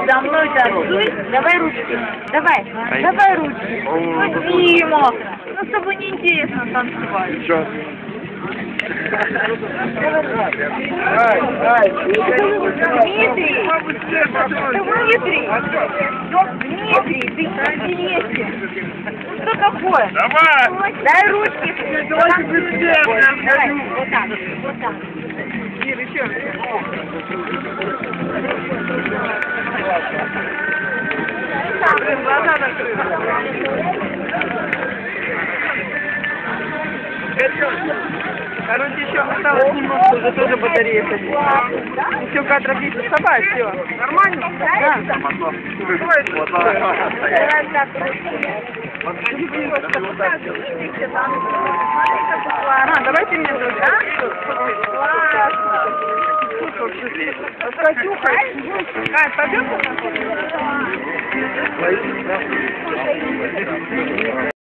За мной танцуй, давай ручки, давай ручки. Ну, Дима, ну с тобой неинтересно танцевать. Дмитрий, ты неинтересен. Ну что такое? Давай! Дай ручки. Давай, вот так. Ир, еще. Глаза накрыты. Короче, еще осталось немного, уже тоже батарея ходит. Еще кадров 10 вставай, все. Нормально? Да. Давайте мне тоже. Катюха, Кать, пойдем?